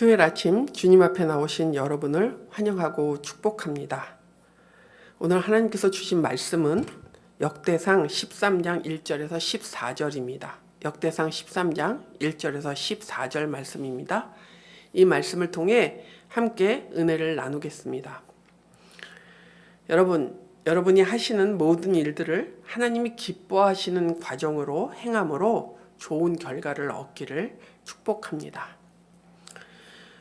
수요일 아침 주님 앞에 나오신 여러분을 환영하고 축복합니다. 오늘 하나님께서 주신 말씀은 역대상 13장 1절에서 14절입니다. 역대상 13장 1절에서 14절 말씀입니다. 이 말씀을 통해 함께 은혜를 나누겠습니다. 여러분이 하시는 모든 일들을 하나님이 기뻐하시는 과정으로 행함으로 좋은 결과를 얻기를 축복합니다.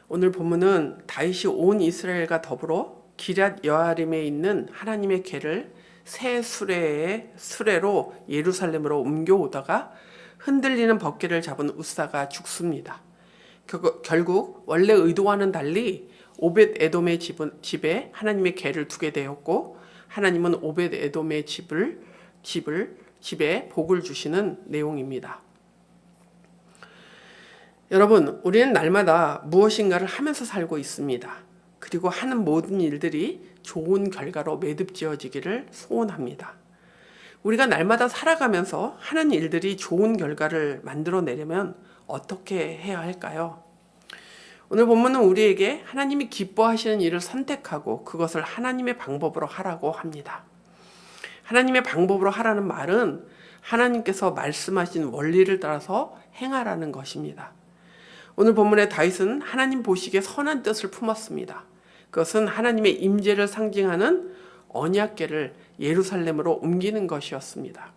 오늘 본문은 다윗이 온 이스라엘과 더불어 기럇 여아림에 있는 하나님의 궤를 새 수레로 예루살렘으로 옮겨오다가 흔들리는 법궤를 잡은 우사가 죽습니다. 결국 원래 의도와는 달리 오벳 에돔의 집에 하나님의 궤를 두게 되었고, 하나님은 오벳 에돔의 집에 복을 주시는 내용입니다. 여러분, 우리는 날마다 무엇인가를 하면서 살고 있습니다. 그리고 하는 모든 일들이 좋은 결과로 매듭지어지기를 소원합니다. 우리가 날마다 살아가면서 하는 일들이 좋은 결과를 만들어내려면 어떻게 해야 할까요? 오늘 본문은 우리에게 하나님이 기뻐하시는 일을 선택하고 그것을 하나님의 방법으로 하라고 합니다. 하나님의 방법으로 하라는 말은 하나님께서 말씀하신 원리를 따라서 행하라는 것입니다. 오늘 본문의 다윗은 하나님 보시기에 선한 뜻을 품었습니다. 그것은 하나님의 임재를 상징하는 언약궤를 예루살렘으로 옮기는 것이었습니다.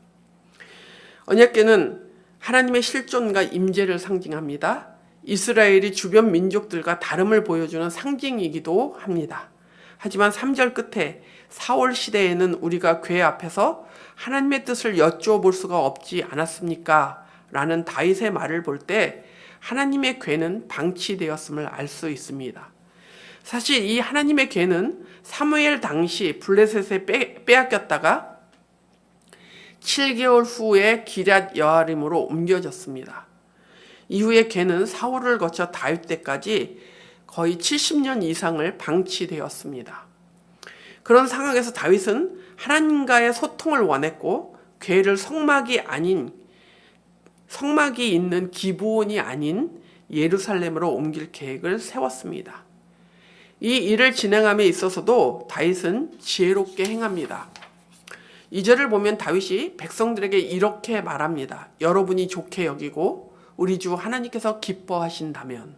언약궤는 하나님의 실존과 임재를 상징합니다. 이스라엘이 주변 민족들과 다름을 보여주는 상징이기도 합니다. 하지만 3절 끝에 사울 시대에는 우리가 궤 앞에서 하나님의 뜻을 여쭈어볼 수가 없지 않았습니까? 라는 다윗의 말을 볼 때 하나님의 궤는 방치되었음을 알 수 있습니다. 사실 이 하나님의 궤는 사무엘 당시 블레셋에 빼앗겼다가 7개월 후에 기럇 여아림으로 옮겨졌습니다. 이후에 궤는 사울을 거쳐 다윗 때까지 거의 70년 이상을 방치되었습니다. 그런 상황에서 다윗은 하나님과의 소통을 원했고, 궤를 성막이 있는 기브온이 아닌 예루살렘으로 옮길 계획을 세웠습니다. 이 일을 진행함에 있어서도 다윗은 지혜롭게 행합니다. 2절을 보면 다윗이 백성들에게 이렇게 말합니다. 여러분이 좋게 여기고 우리 주 하나님께서 기뻐하신다면.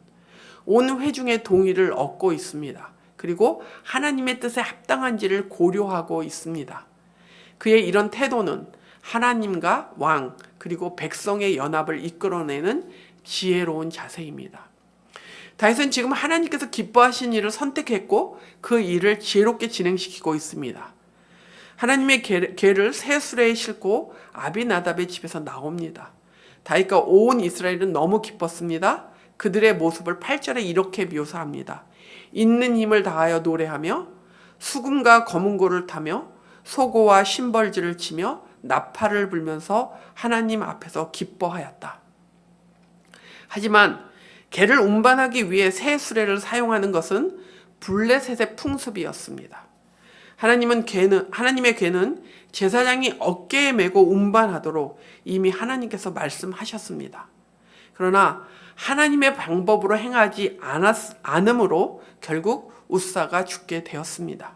온 회중의 동의를 얻고 있습니다. 그리고 하나님의 뜻에 합당한지를 고려하고 있습니다. 그의 이런 태도는 하나님과 왕 그리고 백성의 연합을 이끌어내는 지혜로운 자세입니다. 다윗은 지금 하나님께서 기뻐하신 일을 선택했고 그 일을 지혜롭게 진행시키고 있습니다. 하나님의 궤를 새 수레에 싣고 아비나답의 집에서 나옵니다. 다윗과 온 이스라엘은 너무 기뻤습니다. 그들의 모습을 8절에 이렇게 묘사합니다. 있는 힘을 다하여 노래하며 수금과 검은고를 타며 소고와 심벌지를 치며 나팔을 불면서 하나님 앞에서 기뻐하였다. 하지만 궤를 운반하기 위해 새 수레를 사용하는 것은 블레셋의 풍습이었습니다. 하나님의 궤는 제사장이 어깨에 메고 운반하도록 이미 하나님께서 말씀하셨습니다. 그러나 하나님의 방법으로 행하지 않으므로 결국 우사가 죽게 되었습니다.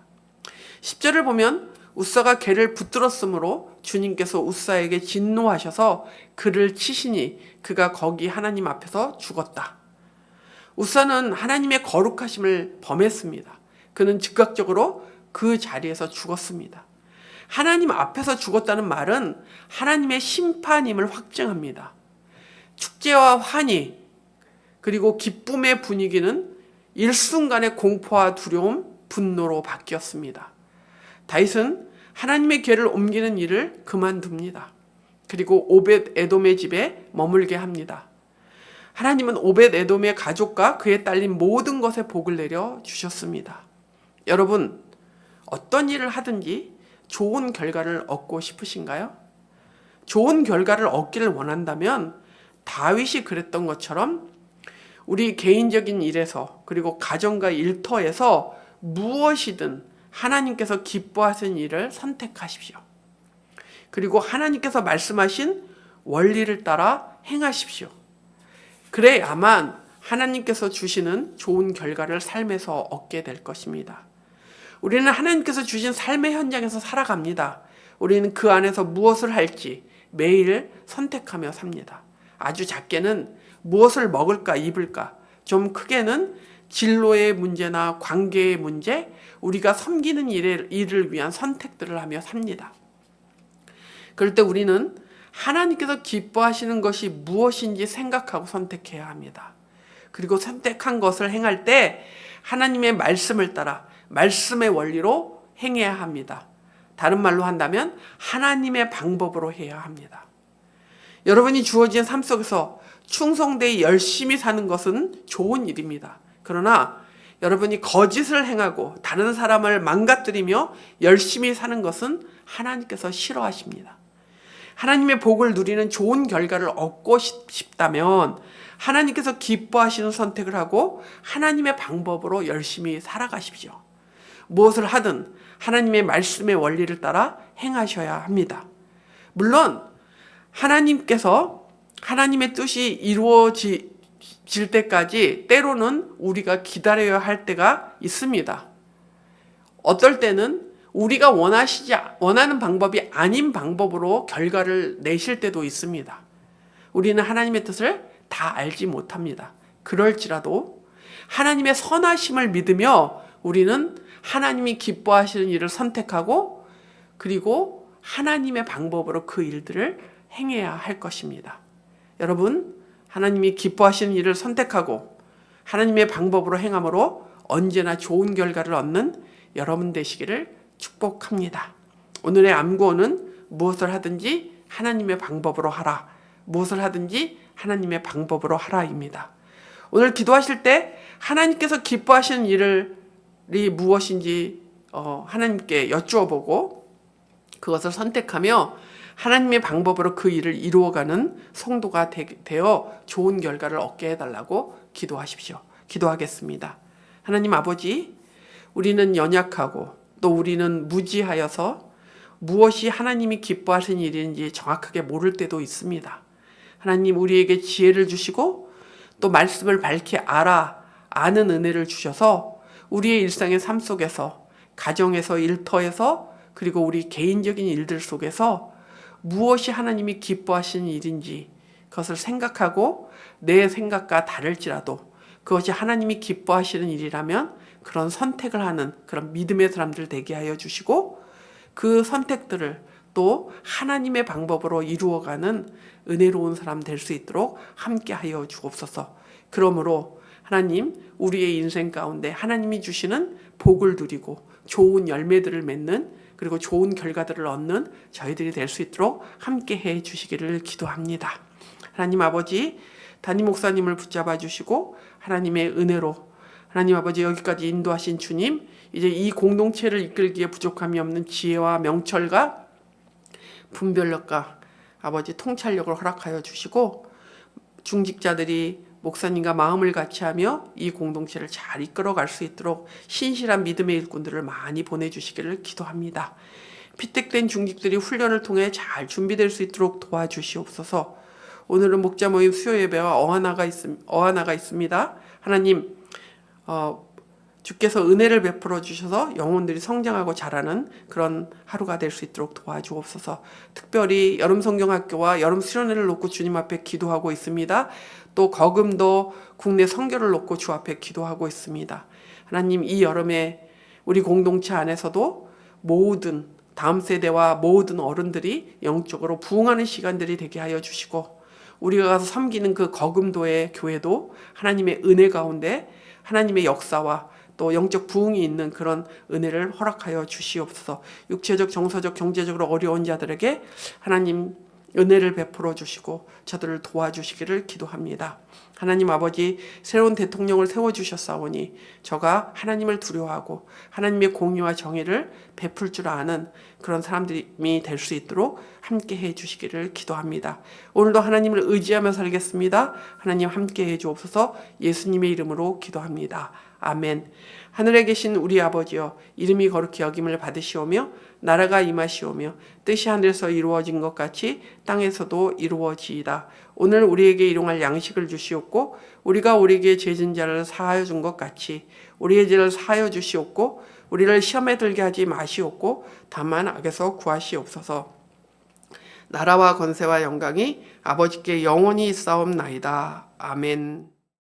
10절을 보면 우사가 궤를 붙들었으므로 주님께서 우사에게 진노하셔서 그를 치시니 그가 거기 하나님 앞에서 죽었다. 우사는 하나님의 거룩하심을 범했습니다. 그는 즉각적으로 그 자리에서 죽었습니다. 하나님 앞에서 죽었다는 말은 하나님의 심판임을 확증합니다. 축제와 환희 그리고 기쁨의 분위기는 일순간의 공포와 두려움, 분노로 바뀌었습니다. 다윗은 하나님의 궤를 옮기는 일을 그만둡니다. 그리고 오벳 에돔의 집에 머물게 합니다. 하나님은 오벳 에돔의 가족과 그에 딸린 모든 것에 복을 내려 주셨습니다. 여러분, 어떤 일을 하든지 좋은 결과를 얻고 싶으신가요? 좋은 결과를 얻기를 원한다면 다윗이 그랬던 것처럼 우리 개인적인 일에서 그리고 가정과 일터에서 무엇이든 하나님께서 기뻐하시는 일을 선택하십시오. 그리고 하나님께서 말씀하신 원리를 따라 행하십시오. 그래야만 하나님께서 주시는 좋은 결과를 삶에서 얻게 될 것입니다. 우리는 하나님께서 주신 삶의 현장에서 살아갑니다. 우리는 그 안에서 무엇을 할지 매일 선택하며 삽니다. 아주 작게는 무엇을 먹을까 입을까, 좀 크게는 진로의 문제나 관계의 문제, 우리가 섬기는 일을 위한 선택들을 하며 삽니다. 그럴 때 우리는 하나님께서 기뻐하시는 것이 무엇인지 생각하고 선택해야 합니다. 그리고 선택한 것을 행할 때 하나님의 말씀을 따라 말씀의 원리로 행해야 합니다. 다른 말로 한다면 하나님의 방법으로 해야 합니다. 여러분이 주어진 삶 속에서 충성되이 열심히 사는 것은 좋은 일입니다. 그러나 여러분이 거짓을 행하고 다른 사람을 망가뜨리며 열심히 사는 것은 하나님께서 싫어하십니다. 하나님의 복을 누리는 좋은 결과를 얻고 싶다면 하나님께서 기뻐하시는 선택을 하고 하나님의 방법으로 열심히 살아가십시오. 무엇을 하든 하나님의 말씀의 원리를 따라 행하셔야 합니다. 물론 하나님께서 하나님의 뜻이 이루어질 때까지 때로는 우리가 기다려야 할 때가 있습니다. 어떨 때는 우리가 원하는 방법이 아닌 방법으로 결과를 내실 때도 있습니다. 우리는 하나님의 뜻을 다 알지 못합니다. 그럴지라도 하나님의 선하심을 믿으며 우리는 하나님이 기뻐하시는 일을 선택하고 그리고 하나님의 방법으로 그 일들을 행해야 할 것입니다. 여러분, 하나님이 기뻐하시는 일을 선택하고 하나님의 방법으로 행함으로 언제나 좋은 결과를 얻는 여러분 되시기를 축복합니다. 오늘의 암구호는 무엇을 하든지 하나님의 방법으로 하라. 무엇을 하든지 하나님의 방법으로 하라입니다. 오늘 기도하실 때 하나님께서 기뻐하시는 일이 무엇인지 하나님께 여쭈어보고 그것을 선택하며 하나님의 방법으로 그 일을 이루어가는 성도가 되어 좋은 결과를 얻게 해달라고 기도하십시오. 기도하겠습니다. 하나님 아버지, 우리는 연약하고 또 우리는 무지하여서 무엇이 하나님이 기뻐하시는 일인지 정확하게 모를 때도 있습니다. 하나님, 우리에게 지혜를 주시고 또 말씀을 밝히 아는 은혜를 주셔서 우리의 일상의 삶 속에서, 가정에서, 일터에서, 그리고 우리 개인적인 일들 속에서 무엇이 하나님이 기뻐하시는 일인지 그것을 생각하고 내 생각과 다를지라도 그것이 하나님이 기뻐하시는 일이라면 그런 선택을 하는 그런 믿음의 사람들 되게 하여 주시고 그 선택들을 또 하나님의 방법으로 이루어가는 은혜로운 사람 될 수 있도록 함께 하여 주옵소서. 그러므로 하나님, 우리의 인생 가운데 하나님이 주시는 복을 누리고 좋은 열매들을 맺는 그리고 좋은 결과들을 얻는 저희들이 될 수 있도록 함께 해 주시기를 기도합니다. 하나님 아버지, 담임 목사님을 붙잡아 주시고 하나님의 은혜로 하나님 아버지 여기까지 인도하신 주님, 이제 이 공동체를 이끌기에 부족함이 없는 지혜와 명철과 분별력과 아버지 통찰력을 허락하여 주시고 중직자들이 목사님과 마음을 같이하며 이 공동체를 잘 이끌어갈 수 있도록 신실한 믿음의 일꾼들을 많이 보내주시기를 기도합니다. 피택된 중직들이 훈련을 통해 잘 준비될 수 있도록 도와주시옵소서. 오늘은 목자 모임 수요 예배와 어하나가 있습니다. 하나님, 주께서 은혜를 베풀어 주셔서 영혼들이 성장하고 자라는 그런 하루가 될 수 있도록 도와주옵소서. 특별히 여름 성경학교와 여름 수련회를 놓고 주님 앞에 기도하고 있습니다. 또 거금도 국내 선교를 놓고 주 앞에 기도하고 있습니다. 하나님, 이 여름에 우리 공동체 안에서도 모든 다음 세대와 모든 어른들이 영적으로 부흥하는 시간들이 되게 하여 주시고 우리가 가서 섬기는 그 거금도의 교회도 하나님의 은혜 가운데 하나님의 역사와 또 영적 부흥이 있는 그런 은혜를 허락하여 주시옵소서. 육체적, 정서적, 경제적으로 어려운 자들에게 하나님 은혜를 베풀어 주시고 저들을 도와주시기를 기도합니다. 하나님 아버지, 새로운 대통령을 세워주셨사오니 저가 하나님을 두려워하고 하나님의 공의와 정의를 베풀 줄 아는 그런 사람들이 될 수 있도록 함께 해 주시기를 기도합니다. 오늘도 하나님을 의지하며 살겠습니다. 하나님 함께 해 주옵소서. 예수님의 이름으로 기도합니다. 아멘. 하늘에 계신 우리 아버지여, 이름이 거룩히 여김을 받으시오며 나라가 임하시오며 뜻이 하늘에서 이루어진 것 같이 땅에서도 이루어지이다. 오늘 우리에게 일용할 양식을 주시옵고 우리가 우리에게 죄진 자를 사하여 준 것 같이 우리의 죄를 사하여 주시옵고 우리를 시험에 들게 하지 마시옵고 다만 악에서 구하시옵소서. 나라와 권세와 영광이 아버지께 영원히 있사옵나이다. 아멘.